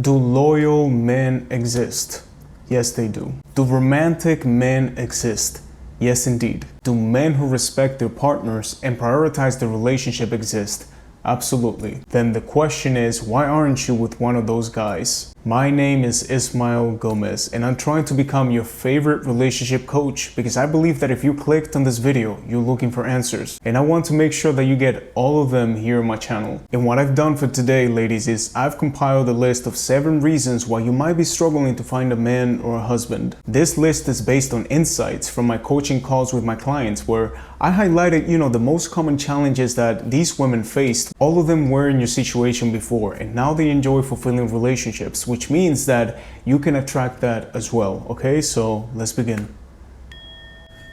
Do loyal men exist? Yes, they do. Do romantic men exist? Yes, indeed. Do men who respect their partners and prioritize the relationship exist? Absolutely. Then the question is, why aren't you with one of those guys? My name is Ismael Gomez, and I'm trying to become your favorite relationship coach because I believe that if you clicked on this video, you're looking for answers. And I want to make sure that you get all of them here on my channel. And what I've done for today, ladies, is I've compiled a list of 7 reasons why you might be struggling to find a man or a husband. This list is based on insights from my coaching calls with my clients where I highlighted, the most common challenges that these women faced. All of them were in your situation before, and now they enjoy fulfilling relationships, which means that you can attract that as well. Okay, so let's begin.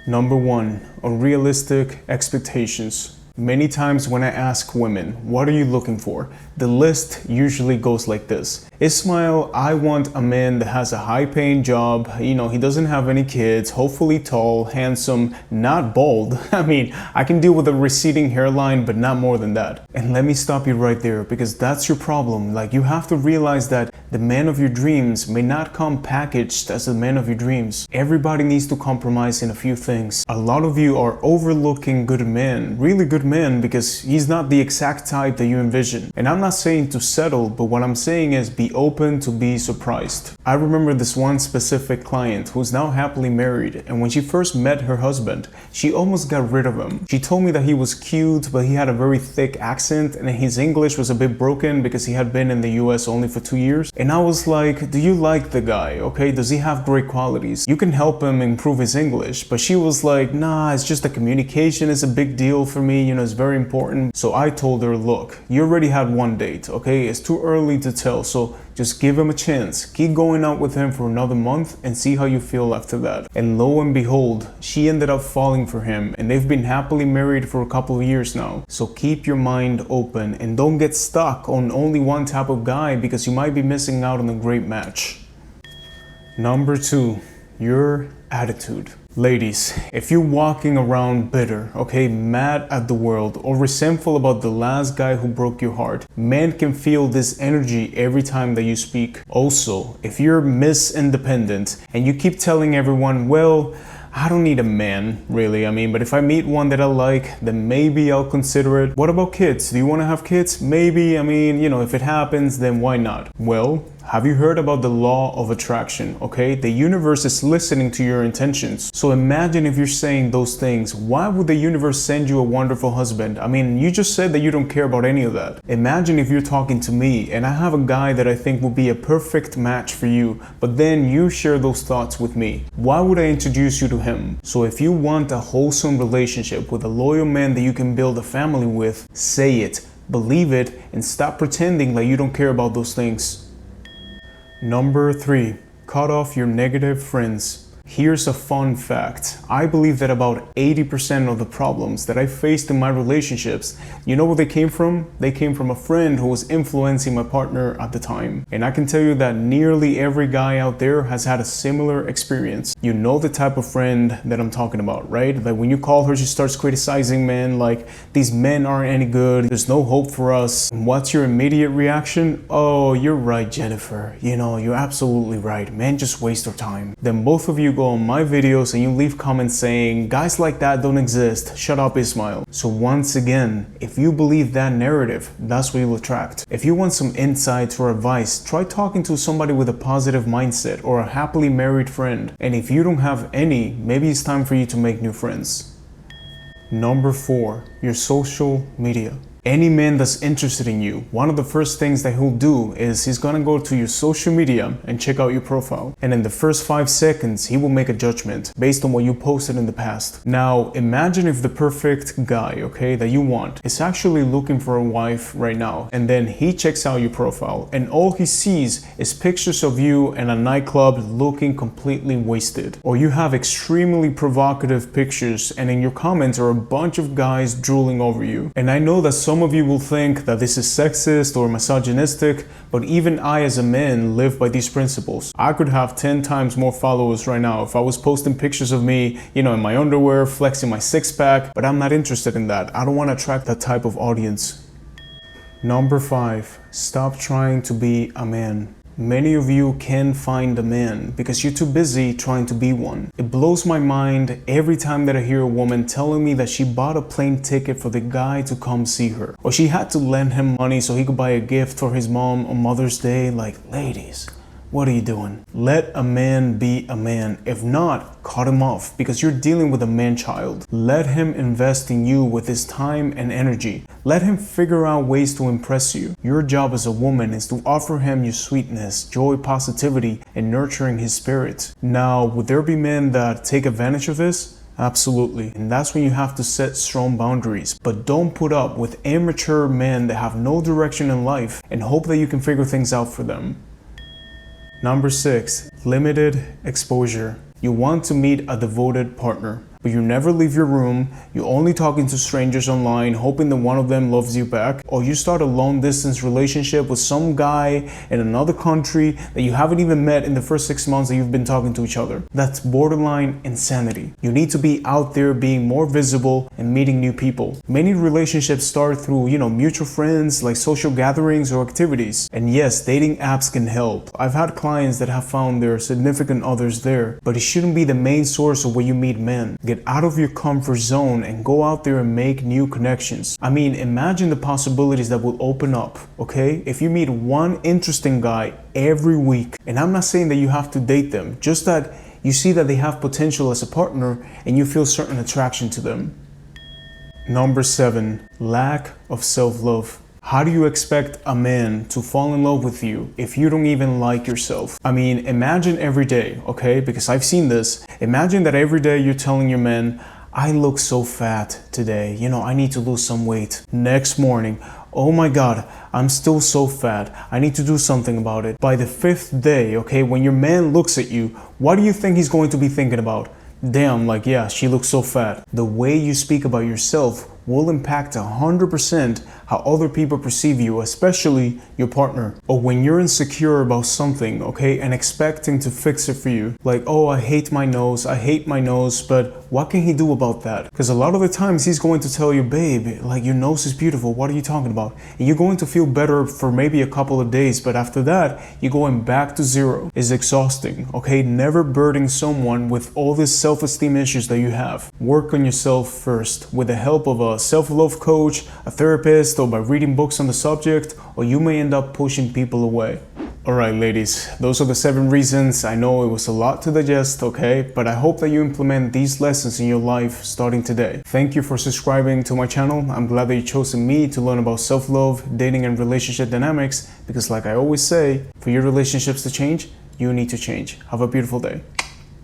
Number 1, unrealistic expectations. Many times when I ask women, what are you looking for? The list usually goes like this. Ismael, I want a man that has a high-paying job, he doesn't have any kids, hopefully tall, handsome, not bald. I can deal with a receding hairline, but not more than that. And let me stop you right there, because that's your problem. You have to realize that the man of your dreams may not come packaged as the man of your dreams. Everybody needs to compromise in a few things. A lot of you are overlooking good men, really good men, because he's not the exact type that you envision. And I'm not saying to settle, but what I'm saying is be open to be surprised. I remember this one specific client who's now happily married, and when she first met her husband, she almost got rid of him. She told me that he was cute, but he had a very thick accent, and his English was a bit broken because he had been in the US only for 2 years. And I was like, do you like the guy? Okay, does he have great qualities? You can help him improve his English. But she was like, nah, it's just the communication is a big deal for me, it's very important. So I told her, look, you already had one date, okay? It's too early to tell, so just give him a chance. Keep going out with him for another month and see how you feel after that. And lo and behold, she ended up falling for him, and they've been happily married for a couple of years now. So keep your mind open and don't get stuck on only one type of guy because you might be missing out on a great match. Number 2, your attitude. Ladies, if you're walking around bitter, okay, mad at the world or resentful about the last guy who broke your heart, men can feel this energy every time that you speak. Also, if you're Miss Independent and you keep telling everyone, well, I don't need a man, really, but if I meet one that I like, then maybe I'll consider it. What about kids? Do you want to have kids? Maybe, if it happens, then why not? Well, have you heard about the law of attraction? Okay, the universe is listening to your intentions. So imagine if you're saying those things, why would the universe send you a wonderful husband? You just said that you don't care about any of that. Imagine if you're talking to me and I have a guy that I think will be a perfect match for you, but then you share those thoughts with me. Why would I introduce you to him? So if you want a wholesome relationship with a loyal man that you can build a family with, say it, believe it, and stop pretending like you don't care about those things. Number 3, cut off your negative friends. Here's a fun fact. I believe that about 80% of the problems that I faced in my relationships, you know where they came from? They came from a friend who was influencing my partner at the time. And I can tell you that nearly every guy out there has had a similar experience. You know the type of friend that I'm talking about, right? Like when you call her, she starts criticizing men like, these men aren't any good, there's no hope for us. And what's your immediate reaction? Oh, you're right, Jennifer. You're absolutely right. Men just waste their time. Then both of you go on my videos and you leave comments saying, guys like that don't exist, shut up Ismael. So once again, if you believe that narrative, that's what you'll attract. If you want some insights or advice, try talking to somebody with a positive mindset or a happily married friend. And if you don't have any, maybe it's time for you to make new friends. Number 4, your social media. Any man that's interested in you, one of the first things that he'll do is he's gonna go to your social media and check out your profile. And in the first 5 seconds, he will make a judgment based on what you posted in the past. Now, imagine if the perfect guy, okay, that you want is actually looking for a wife right now. And then he checks out your profile and all he sees is pictures of you in a nightclub looking completely wasted. Or you have extremely provocative pictures and in your comments are a bunch of guys drooling over you. And I know that some of you will think that this is sexist or misogynistic, but even I as a man live by these principles. I could have 10 times more followers right now if I was posting pictures of me, in my underwear, flexing my 6-pack, but I'm not interested in that. I don't want to attract that type of audience. Number 5, stop trying to be a man. Many of you can't find a man because you're too busy trying to be one. It blows my mind every time that I hear a woman telling me that she bought a plane ticket for the guy to come see her, or she had to lend him money so he could buy a gift for his mom on Mother's Day. Like, ladies, what are you doing? Let a man be a man. If not, cut him off because you're dealing with a man-child. Let him invest in you with his time and energy. Let him figure out ways to impress you. Your job as a woman is to offer him your sweetness, joy, positivity, and nurturing his spirit. Now, would there be men that take advantage of this? Absolutely. And that's when you have to set strong boundaries. But don't put up with immature men that have no direction in life and hope that you can figure things out for them. Number 6, limited exposure. You want to meet a devoted partner, but you never leave your room, you're only talking to strangers online, hoping that one of them loves you back, or you start a long distance relationship with some guy in another country that you haven't even met in the first 6 months that you've been talking to each other. That's borderline insanity. You need to be out there being more visible and meeting new people. Many relationships start through, mutual friends, like social gatherings or activities. And yes, dating apps can help. I've had clients that have found their significant others there, but it shouldn't be the main source of where you meet men. Get out of your comfort zone and go out there and make new connections. I mean, imagine the possibilities that will open up, okay? If you meet one interesting guy every week, and I'm not saying that you have to date them, just that you see that they have potential as a partner and you feel certain attraction to them. Number 7, lack of self-love. How do you expect a man to fall in love with you if you don't even like yourself? I mean, imagine every day, okay? Because I've seen this. Imagine that every day you're telling your man, I look so fat today. I need to lose some weight. Next morning, oh my God, I'm still so fat. I need to do something about it. By the 5th day, okay, when your man looks at you, what do you think he's going to be thinking about? Damn, yeah, she looks so fat. The way you speak about yourself will impact 100% how other people perceive you, especially your partner. Or when you're insecure about something, okay, and expecting to fix it for you. Like, oh, I hate my nose, but what can he do about that? Because a lot of the times he's going to tell you, babe, your nose is beautiful, what are you talking about? And you're going to feel better for maybe a couple of days, but after that, you're going back to zero. It's exhausting, okay? Never burden someone with all these self-esteem issues that you have. Work on yourself first with the help of a self-love coach, a therapist, or by reading books on the subject, or you may end up pushing people away. Alright ladies, those are the 7 reasons. I know it was a lot to digest, okay? But I hope that you implement these lessons in your life starting today. Thank you for subscribing to my channel. I'm glad that you chosen me to learn about self-love, dating, and relationship dynamics, because like I always say, for your relationships to change, you need to change. Have a beautiful day.